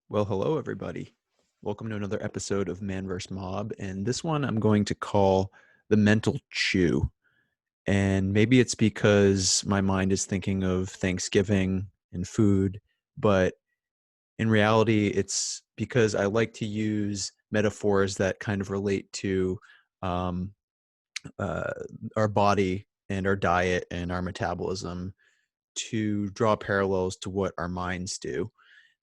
Well, hello, everybody. Welcome to another episode of Man vs. Mob. And this one I'm going to call the mental chew. And maybe it's because my mind is thinking of Thanksgiving and food, but in reality, it's because I like to use metaphors that kind of relate to um, uh, our body and our diet and our metabolism to draw parallels to what our minds do.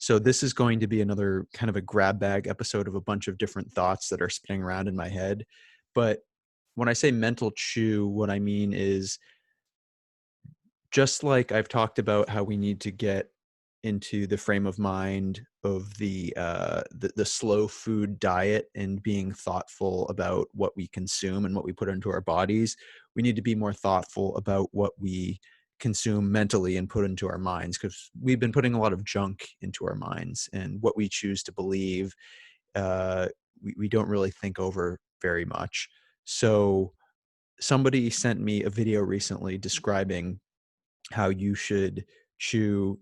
So this is going to be another kind of a grab bag episode of a bunch of different thoughts that are spinning around in my head. But when I say mental chew, what I mean is just like I've talked about how we need to get into the frame of mind of the slow food diet and being thoughtful about what we consume and what we put into our bodies, we need to be more thoughtful about what we consume mentally and put into our minds, because we've been putting a lot of junk into our minds, and what we choose to believe, we don't really think over very much. So somebody sent me a video recently describing how you should chew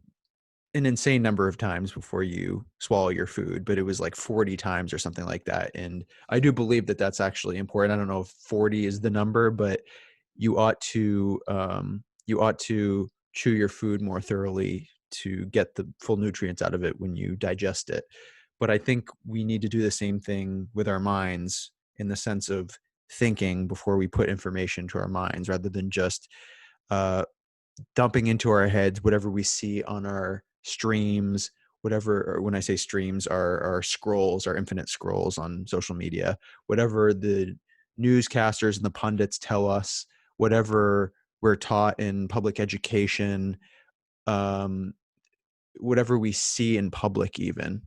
an insane number of times before you swallow your food, but it was like 40 times or something like that. And I do believe that that's actually important. I don't know if 40 is the number, but you ought to chew your food more thoroughly to get the full nutrients out of it when you digest it. But I think we need to do the same thing with our minds, in the sense of thinking before we put information to our minds, rather than just uh, dumping into our heads whatever we see on our streams, whatever, or when I say streams, our scrolls, our infinite scrolls on social media, whatever the newscasters and the pundits tell us, whatever we're taught in public education, um, whatever we see in public, even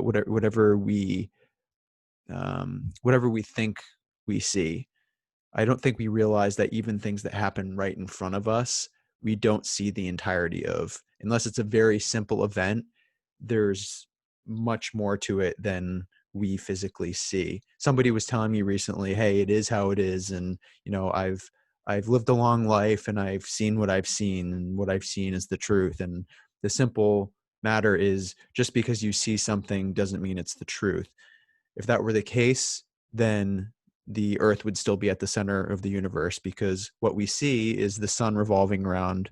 whatever we think we see. I don't think we realize that even things that happen right in front of us, we don't see the entirety of. Unless it's a very simple event, there's much more to it than we physically see. Somebody was telling me recently, "Hey, it is how it is," and I've lived a long life and I've seen what I've seen, and what I've seen is the truth. And the simple matter is, just because you see something doesn't mean it's the truth. If that were the case, then the earth would still be at the center of the universe, because what we see is the sun revolving around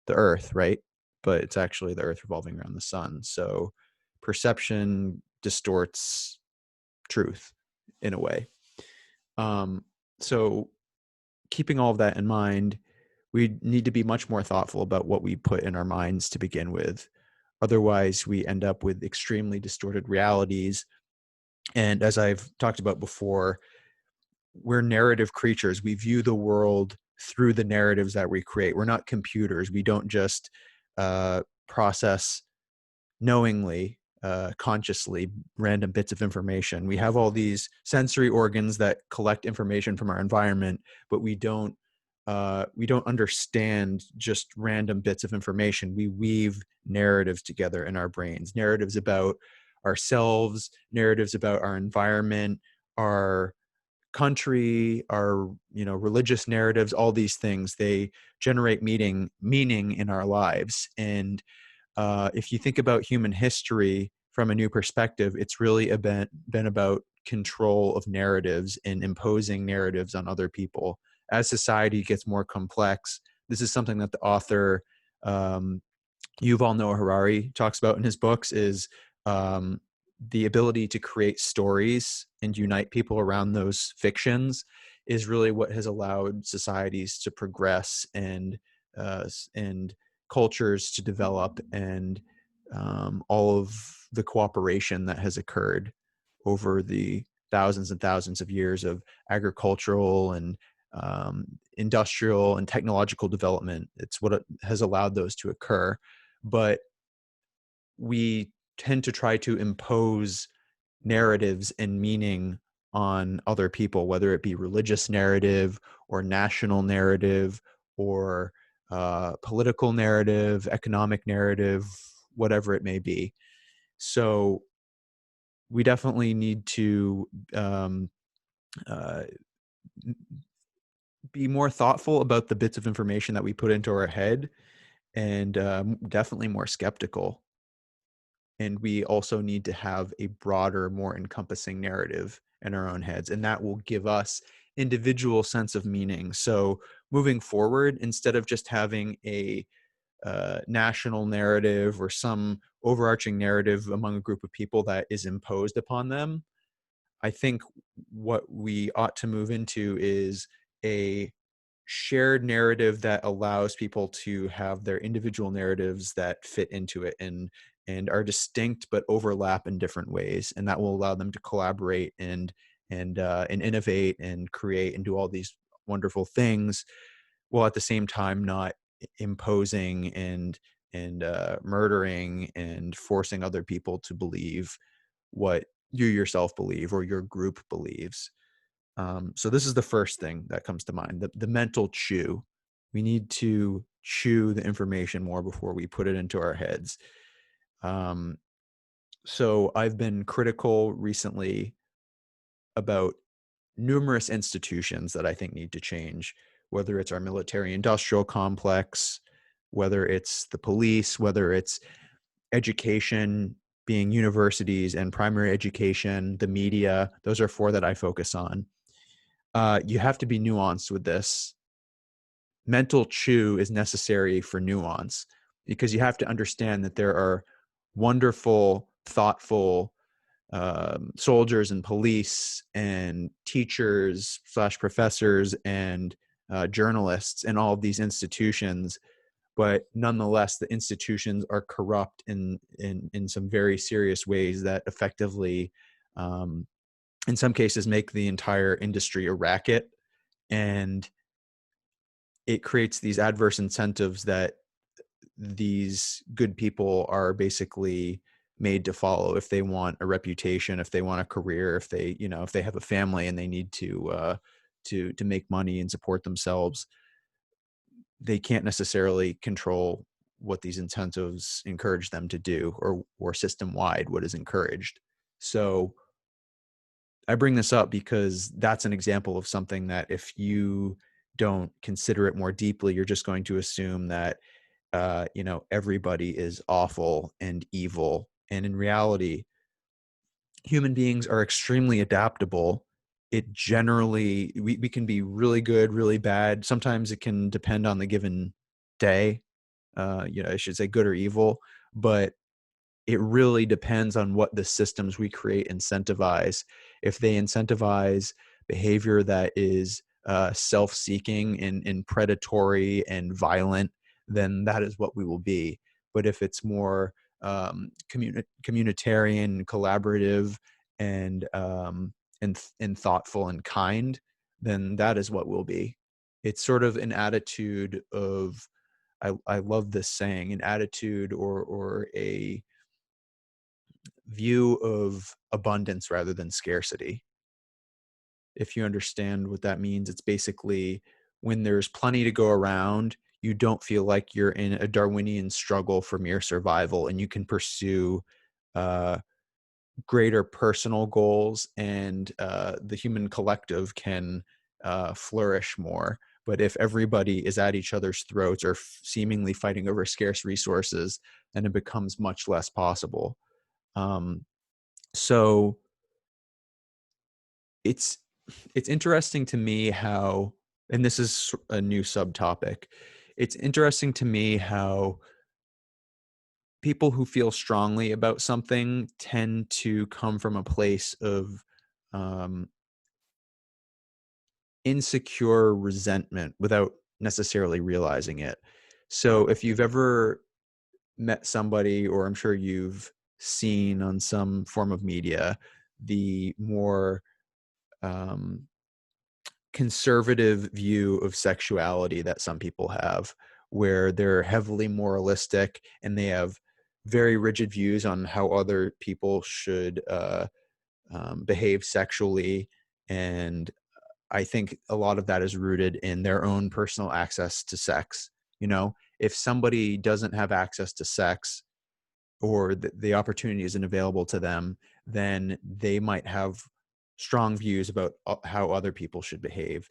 the earth, right? But it's actually the earth revolving around the sun. So perception distorts truth in a way. So keeping all of that in mind, we need to be much more thoughtful about what we put in our minds to begin with. Otherwise, we end up with extremely distorted realities. And as I've talked about before, we're narrative creatures. We view the world through the narratives that we create. We're not computers. We don't just process knowingly, consciously, random bits of information. We have all these sensory organs that collect information from our environment, but we don't understand just random bits of information. We weave narratives together in our brains, narratives about ourselves, narratives about our environment, our country, our religious narratives. All these things, they generate meaning in our lives. And if you think about human history from a new perspective, it's really been about control of narratives and imposing narratives on other people. As society gets more complex, this is something that the author, um, Yuval Noah Harari, talks about in his books, is um, the ability to create stories and unite people around those fictions is really what has allowed societies to progress, and cultures to develop, and all of the cooperation that has occurred over the thousands and thousands of years of agricultural and industrial and technological development. It's what has allowed those to occur. But we tend to try to impose narratives and meaning on other people, whether it be religious narrative or national narrative or political narrative, economic narrative, whatever it may be. So we definitely need to um, uh, be more thoughtful about the bits of information that we put into our head, and definitely more skeptical. And we also need to have a broader, more encompassing narrative in our own heads. And that will give us individual sense of meaning. So moving forward, instead of just having a national narrative or some overarching narrative among a group of people that is imposed upon them, I think what we ought to move into is a shared narrative that allows people to have their individual narratives that fit into it and are distinct but overlap in different ways, and that will allow them to collaborate and innovate and create and do all these wonderful things, while at the same time not imposing and murdering and forcing other people to believe what you yourself believe or your group believes. So this is the first thing that comes to mind, the mental chew. We need to chew the information more before we put it into our heads. Um, so I've been critical recently about numerous institutions that I think need to change, whether it's our military industrial complex, whether it's the police, whether it's education, being universities and primary education, the media. Those are four that I focus on. You have to be nuanced with this. Mental chew is necessary for nuance because you have to understand that there are wonderful, thoughtful soldiers and police and teachers slash professors and journalists in all of these institutions, but nonetheless the institutions are corrupt in some very serious ways that effectively um, in some cases make the entire industry a racket, and it creates these adverse incentives that these good people are basically made to follow if they want a reputation, if they want a career, if they, if they have a family and they need to make money and support themselves. They can't necessarily control what these incentives encourage them to do, or system wide what is encouraged. So I bring this up because that's an example of something that if you don't consider it more deeply, you're just going to assume that everybody is awful and evil. And in reality, human beings are extremely adaptable. It generally, we can be really good, really bad. Sometimes it can depend on the given day. I should say good or evil, but it really depends on what the systems we create incentivize. If they incentivize behavior that is self-seeking and predatory and violent, then that is what we will be. But if it's more communitarian, collaborative, and thoughtful and kind, then that is what we'll be. It's sort of an attitude of, I love this saying, an attitude or a view of abundance rather than scarcity. If you understand what that means, it's basically when there's plenty to go around, you don't feel like you're in a Darwinian struggle for mere survival, and you can pursue uh, greater personal goals, and the human collective can flourish more. But if everybody is at each other's throats or seemingly fighting over scarce resources, then it becomes much less possible. Um, so it's it's interesting to me how, and this is a new subtopic, it's interesting to me how people who feel strongly about something tend to come from a place of um, insecure resentment without necessarily realizing it. So if you've ever met somebody, or I'm sure you've seen on some form of media, the more um, conservative view of sexuality that some people have, where they're heavily moralistic and they have very rigid views on how other people should behave sexually. And I think a lot of that is rooted in their own personal access to sex. If somebody doesn't have access to sex, or the opportunity isn't available to them, then they might have strong views about how other people should behave.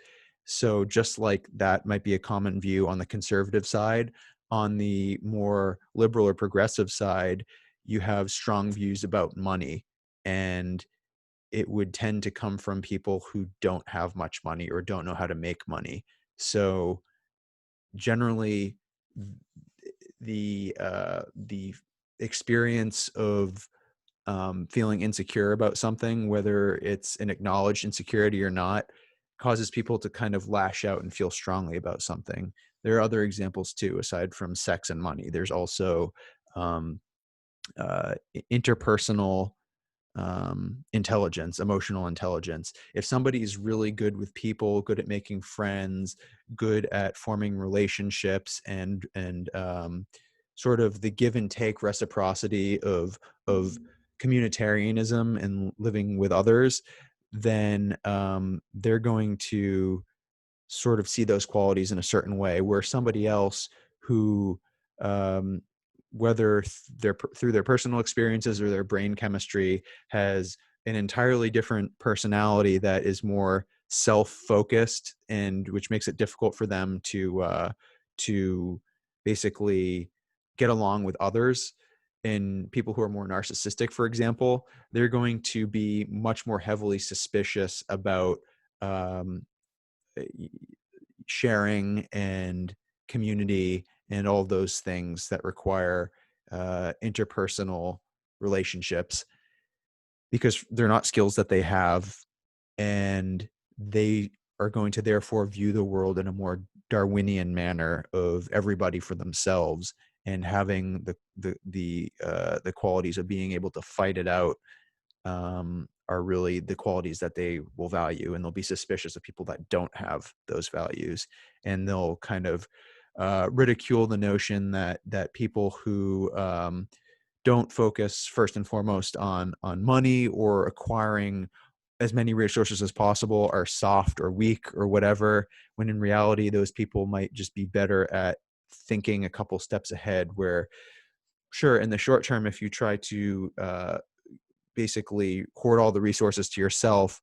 So just like that might be a common view on the conservative side, on the more liberal or progressive side, you have strong views about money, and it would tend to come from people who don't have much money or don't know how to make money. So generally, the experience of feeling insecure about something, whether it's an acknowledged insecurity or not, causes people to kind of lash out and feel strongly about something. There are other examples too, aside from sex and money. There's also um, interpersonal intelligence, emotional intelligence. If somebody is really good with people, good at making friends, good at forming relationships, and sort of the give and take reciprocity of communitarianism and living with others, then they're going to sort of see those qualities in a certain way, where somebody else who um, whether through their personal experiences or their brain chemistry has an entirely different personality that is more self-focused, and which makes it difficult for them to basically get along with others. And people who are more narcissistic, for example, they're going to be much more heavily suspicious about um, sharing and community and all those things that require interpersonal relationships, because they're not skills that they have, and they are going to therefore view the world in a more Darwinian manner of everybody for themselves, and having the qualities of being able to fight it out are really the qualities that they will value, and they'll be suspicious of people that don't have those values, and they'll kind of ridicule the notion that people who don't focus first and foremost on money or acquiring as many resources as possible are soft or weak or whatever, when in reality those people might just be better at thinking a couple steps ahead. Where sure, in the short term, if you try to basically hoard all the resources to yourself,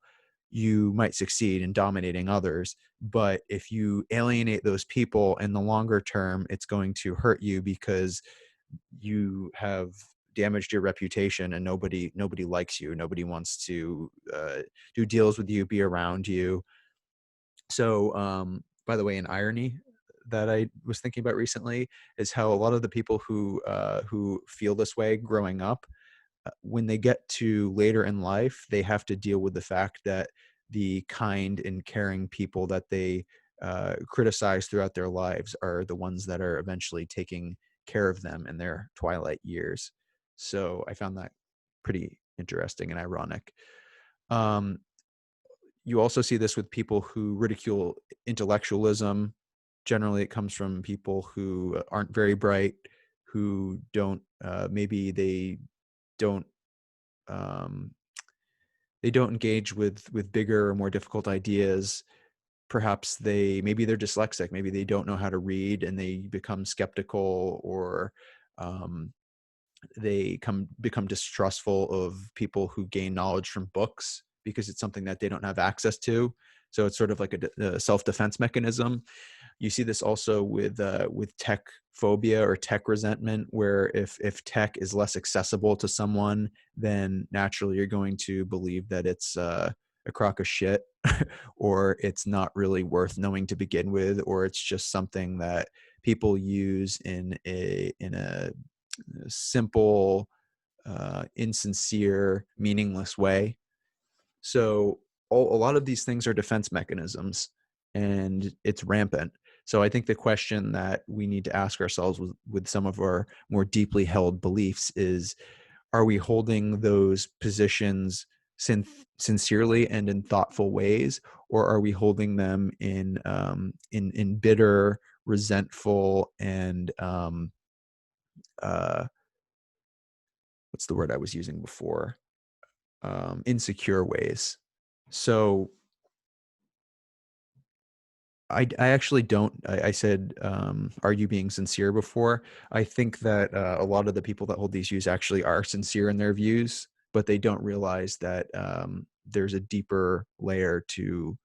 you might succeed in dominating others. But if you alienate those people in the longer term, it's going to hurt you, because you have damaged your reputation, and nobody likes you. Nobody wants to do deals with you, be around you. So, by the way, an irony that I was thinking about recently is how a lot of the people who feel this way growing up, when they get to later in life, they have to deal with the fact that the kind and caring people that they criticize throughout their lives are the ones that are eventually taking care of them in their twilight years. So I found that pretty interesting and ironic. Um, you also see this with people who ridicule intellectualism. Generally, it comes from people who aren't very bright, who don't, maybe don't um, they don't engage with bigger or more difficult ideas. Perhaps maybe they're dyslexic, maybe they don't know how to read, and they become skeptical, or um, they become distrustful of people who gain knowledge from books, because it's something that they don't have access to. So it's sort of like a self-defense mechanism. You see this also with tech phobia or tech resentment, where if tech is less accessible to someone, then naturally you're going to believe that it's a crock of shit, or it's not really worth knowing to begin with, or it's just something that people use in a simple, insincere, meaningless way. So a lot of these things are defense mechanisms, and it's rampant. So I think the question that we need to ask ourselves with some of our more deeply held beliefs is, are we holding those positions sincerely and in thoughtful ways, or are we holding them in bitter, resentful, and uh, what's the word I was using before? Insecure ways. So I actually don't. I said, "Are you being sincere?" before. I think that a lot of the people that hold these views actually are sincere in their views, but they don't realize that there's a deeper layer to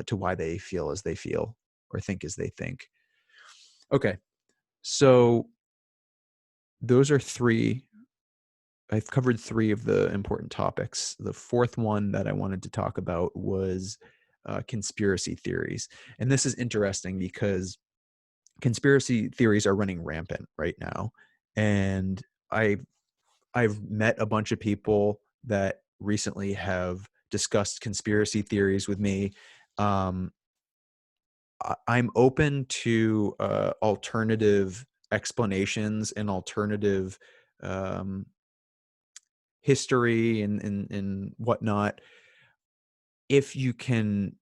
why they feel as they feel, or think as they think. Okay, so those are three I've covered three of the important topics. The fourth one that I wanted to talk about was conspiracy theories. And this is interesting because conspiracy theories are running rampant right now. And I've I've met a bunch of people that recently have discussed conspiracy theories with me. Um, I'm open to alternative explanations and alternative um, history and whatnot, if you can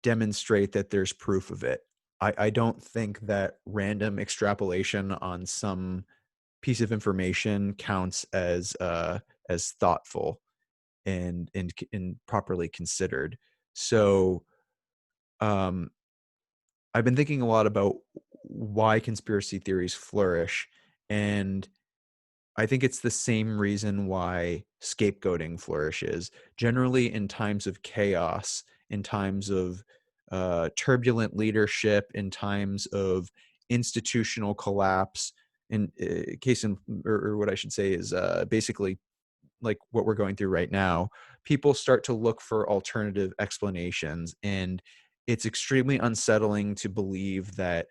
demonstrate that there's proof of it. I don't think that random extrapolation on some piece of information counts as thoughtful and properly considered. So um, I've been thinking a lot about why conspiracy theories flourish, and I think it's the same reason why scapegoating flourishes. Generally, in times of chaos, in times of turbulent leadership, in times of institutional collapse, in case in, or what I should say is basically like what we're going through right now, people start to look for alternative explanations, and it's extremely unsettling to believe that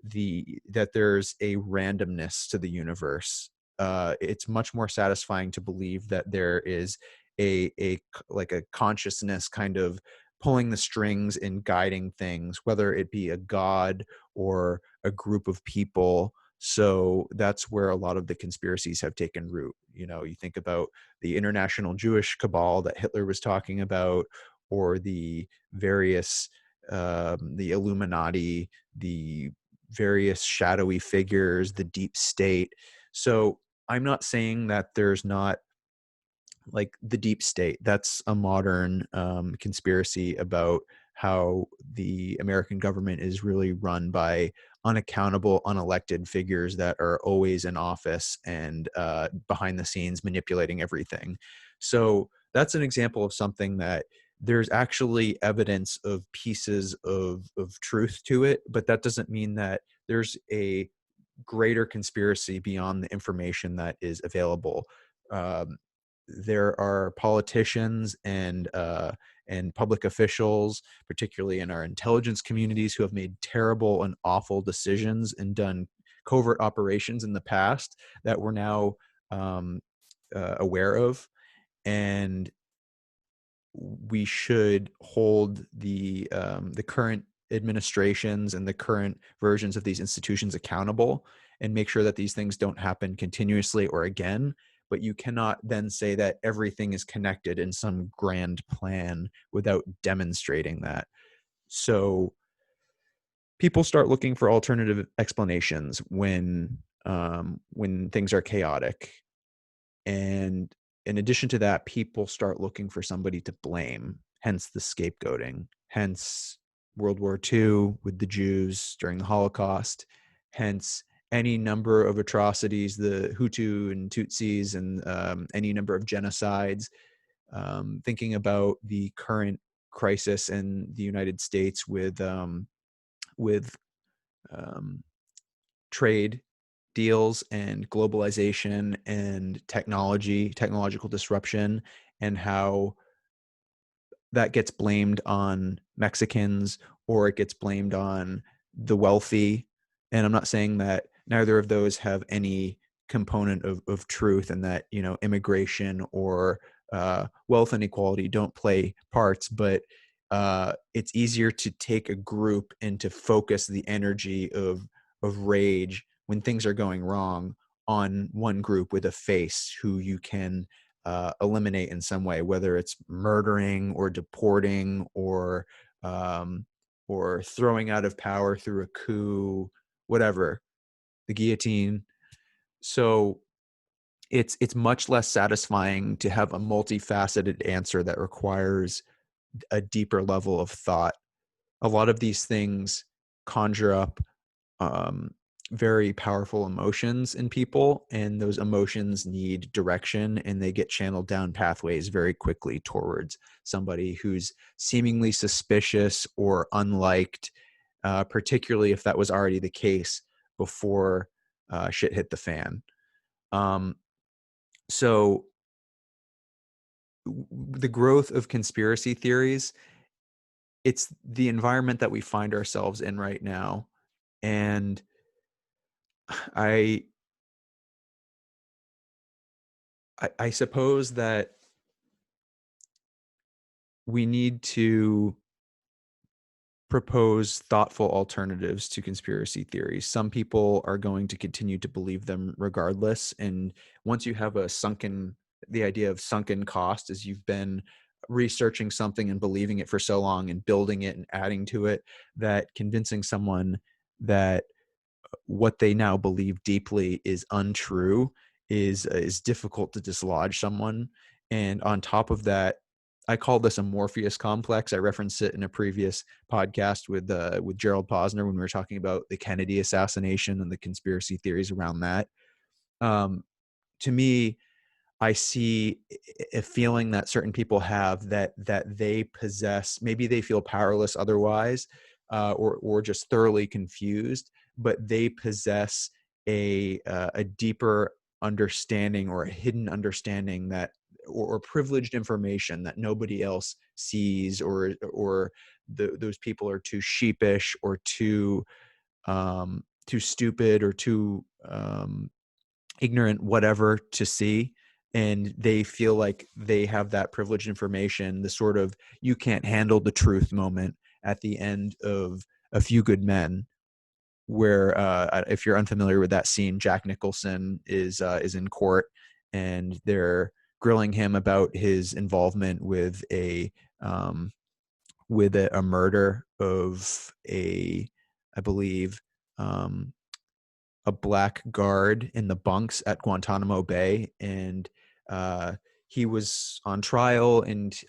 there's a randomness to the universe. It's much more satisfying to believe that there is like a consciousness kind of pulling the strings and guiding things, whether it be a god or a group of people. So that's where a lot of the conspiracies have taken root. You know, you think about the international Jewish cabal that Hitler was talking about, or the various, the Illuminati, the various shadowy figures, the deep state. So I'm not saying that there's not like the deep state. That's a modern conspiracy about how the American government is really run by unaccountable, unelected figures that are always in office and behind the scenes manipulating everything. So that's an example of something that there's actually evidence of pieces of truth to it, but that doesn't mean that there's a greater conspiracy beyond the information that is available. Um, there are politicians and public officials, particularly in our intelligence communities, who have made terrible and awful decisions and done covert operations in the past that we're now um, aware of, and we should hold the current administrations and the current versions of these institutions accountable and make sure that these things don't happen continuously or again. But you cannot then say that everything is connected in some grand plan without demonstrating that. So people start looking for alternative explanations when things are chaotic, and in addition to that, people start looking for somebody to blame, hence the scapegoating, hence World War II with the Jews during the Holocaust, hence any number of atrocities, the Hutu and Tutsis, and any number of genocides. Thinking about the current crisis in the United States with um, trade deals and globalization and technological disruption, and how that gets blamed on Mexicans or it gets blamed on the wealthy. And I'm not saying that neither of those have any component of truth, and that, you know, immigration or wealth inequality don't play parts, but it's easier to take a group and to focus the energy of rage when things are going wrong on one group with a face who you can eliminate in some way, whether it's murdering or deporting um, or throwing out of power through a coup, whatever, the guillotine. So it's much less satisfying to have a multifaceted answer that requires a deeper level of thought. A lot of these things conjure up um, very powerful emotions in people, and those emotions need direction, and they get channeled down pathways very quickly towards somebody who's seemingly suspicious or unliked, particularly if that was already the case before shit hit the fan. Um, So the growth of conspiracy theories, it's the environment that we find ourselves in right now. And I I suppose that we need to propose thoughtful alternatives to conspiracy theories. Some people are going to continue to believe them regardless. And once you have the idea of sunken cost, as you've been researching something and believing it for so long and building it and adding to it, that convincing someone that what they now believe deeply is untrue is difficult to dislodge someone. And on top of that, I call this a Morpheus complex. I referenced it in a previous podcast with Gerald Posner when we were talking about the Kennedy assassination and the conspiracy theories around that. Um, to me, I see a feeling that certain people have that they possess. Maybe they feel powerless otherwise, or just thoroughly confused, but they possess a deeper understanding or a hidden understanding that or privileged information that nobody else sees, or those people are too sheepish or too stupid or too ignorant, whatever, to see. And they feel like they have that privileged information, the sort of you can't handle the truth moment at the end of A Few Good Men, where if you're unfamiliar with that scene, Jack Nicholson is in court and they're grilling him about his involvement um, with a murder of I believe, um, a black guard in the bunks at Guantanamo Bay, and uh, he was on trial, and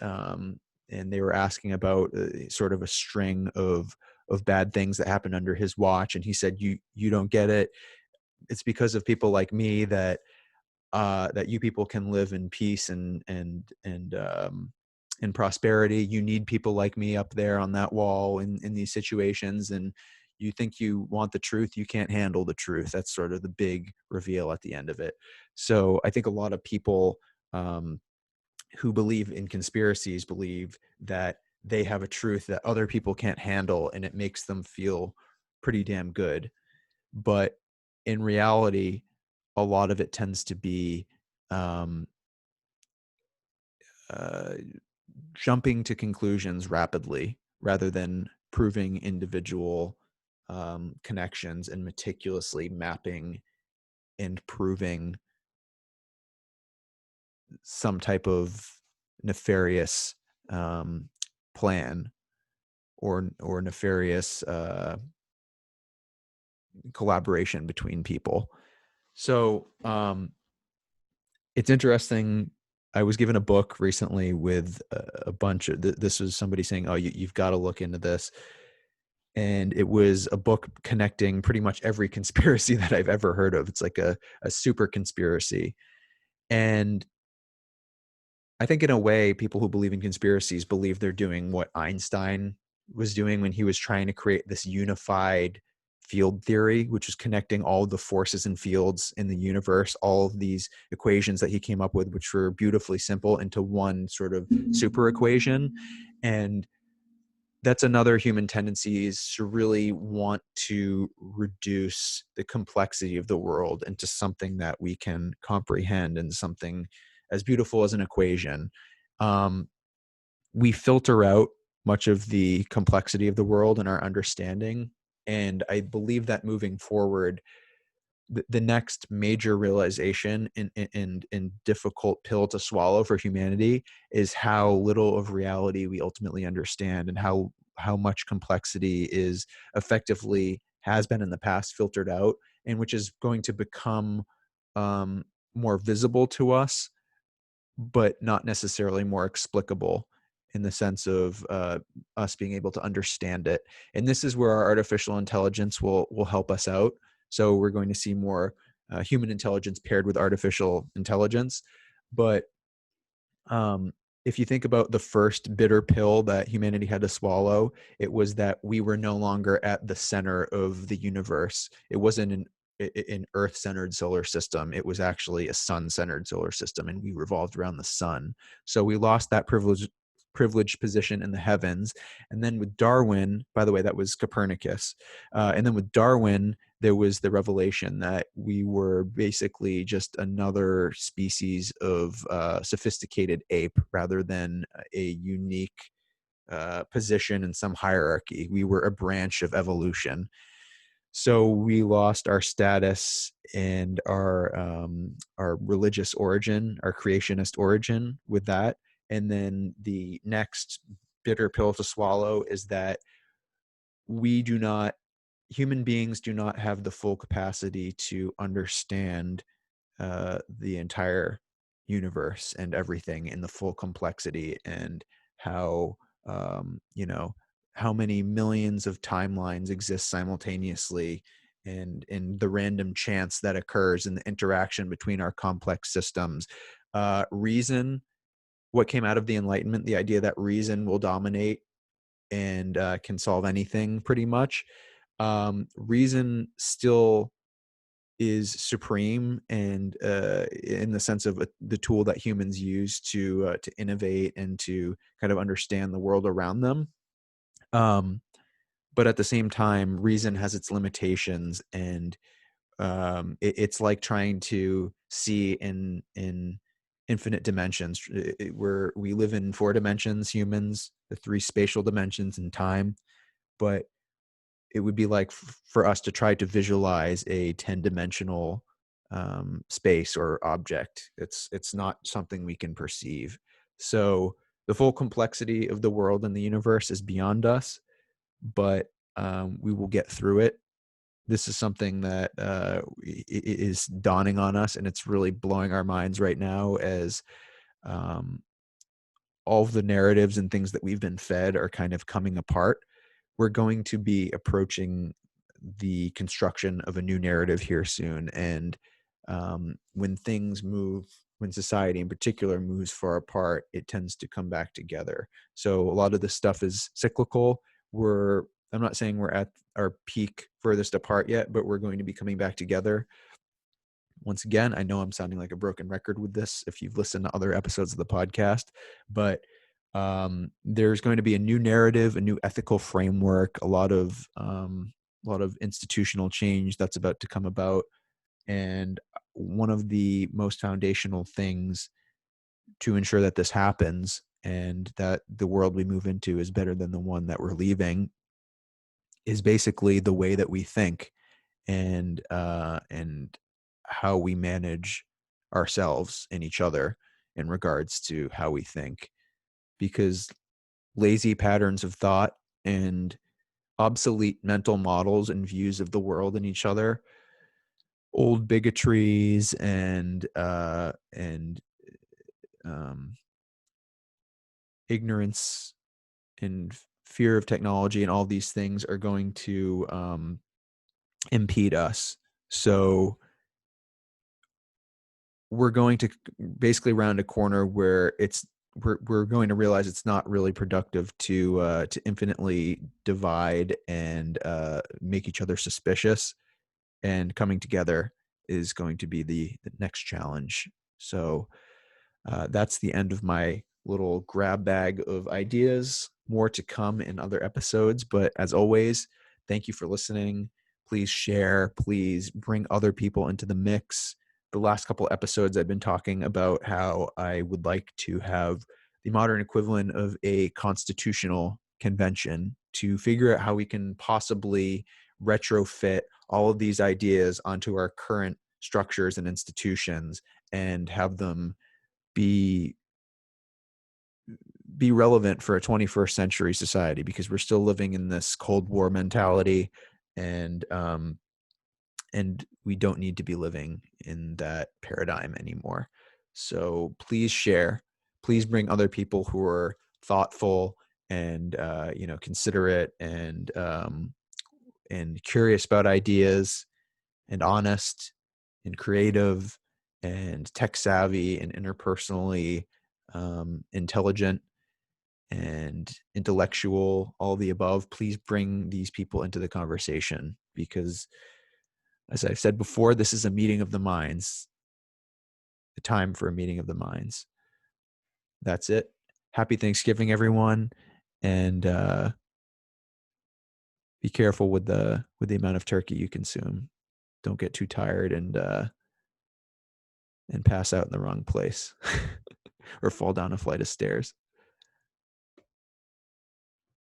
they were asking about sort of a string of bad things that happened under his watch, and he said, "You don't get it. It's because of people like me that you people can live in peace and in prosperity. You need people like me up there on that wall in these situations, and you think you want the truth, you can't handle the truth." That's sort of the big reveal at the end of it. So I think a lot of people um, who believe in conspiracies believe that they have a truth that other people can't handle, and it makes them feel pretty damn good. But in reality, a lot of it tends to be um, uh, jumping to conclusions rapidly rather than proving individual connections and meticulously mapping and proving some type of nefarious um, plan or nefarious collaboration between people. So it's interesting. I was given a book recently with a bunch of this was somebody saying, "Oh, you've got to look into this," and it was a book connecting pretty much every conspiracy that I've ever heard of. It's like a super conspiracy, and I think in a way, people who believe in conspiracies believe they're doing what Einstein was doing when he was trying to create this unified field theory, which is connecting all the forces and fields in the universe, all of these equations that he came up with, which were beautifully simple, into one sort of super equation. And that's another human tendency, is to really want to reduce the complexity of the world into something that we can comprehend and something as beautiful as an equation. Um, we filter out much of the complexity of the world in our understanding. And I believe that moving forward, the next major realization and difficult pill to swallow for humanity is how little of reality we ultimately understand, and how much complexity is effectively has been in the past filtered out, and which is going to become um, more visible to us, but not necessarily more explicable in the sense of us being able to understand it. And this is where our artificial intelligence will help us out. So we're going to see more human intelligence paired with artificial intelligence. But um, if you think about the first bitter pill that humanity had to swallow, it was that we were no longer at the center of the universe. It wasn't an an Earth-centered solar system. It was actually a sun-centered solar system, and we revolved around the sun. So we lost that privileged position in the heavens. And then with Darwin, by the way, that was Copernicus. And then with Darwin, there was the revelation that we were basically just another species of sophisticated ape rather than a unique position in some hierarchy. We were a branch of evolution. So we lost our status and our religious origin, our creationist origin with that. And then the next bitter pill to swallow is that we do not, human beings do not have the full capacity to understand the entire universe and everything in the full complexity, and how you know, how many millions of timelines exist simultaneously, and in the random chance that occurs in the interaction between our complex systems. Reason, what came out of the Enlightenment, the idea that reason will dominate and can solve anything pretty much. Reason still is supreme, and in the sense of the tool that humans use to innovate and to kind of understand the world around them. Um, but at the same time, reason has its limitations, and it's like trying to see in infinite dimensions. Where we live in 4 dimensions, humans, the 3 spatial dimensions in time, but it would be like for us to try to visualize a 10-dimensional space or object. It's not something we can perceive. So the full complexity of the world and the universe is beyond us, but we will get through it. This is something that is dawning on us, and it's really blowing our minds right now as um, all of the narratives and things that we've been fed are kind of coming apart. We're going to be approaching the construction of a new narrative here soon. And when things move, when society in particular moves far apart, it tends to come back together. So a lot of this stuff is cyclical. I'm not saying we're at our peak furthest apart yet, but we're going to be coming back together. Once again, I know I'm sounding like a broken record with this if you've listened to other episodes of the podcast, but there's going to be a new narrative, a new ethical framework, a lot of institutional change that's about to come about. And one of the most foundational things to ensure that this happens and that the world we move into is better than the one that we're leaving is basically the way that we think, and how we manage ourselves and each other in regards to how we think. Because lazy patterns of thought and obsolete mental models and views of the world and each other, old bigotries and um, ignorance and fear of technology and all these things are going to impede us. So we're going to basically round a corner where we're going to realize it's not really productive to infinitely divide and make each other suspicious, and coming together is going to be the next challenge. So that's the end of my little grab bag of ideas. More to come in other episodes, but as always, thank you for listening. Please share, please bring other people into the mix. The last couple episodes, I've been talking about how I would like to have the modern equivalent of a constitutional convention to figure out how we can possibly retrofit all of these ideas onto our current structures and institutions and have them be relevant for a 21st century society, because we're still living in this Cold War mentality, and we don't need to be living in that paradigm anymore. So please share, please bring other people who are thoughtful and considerate and curious about ideas, and honest and creative and tech savvy and interpersonally intelligent and intellectual, all the above. Please bring these people into the conversation, because As I've said before, this is a meeting of the minds, the time for a meeting of the minds. That's it. Happy Thanksgiving, everyone. And be careful with the amount of turkey you consume. Don't get too tired and pass out in the wrong place or fall down a flight of stairs.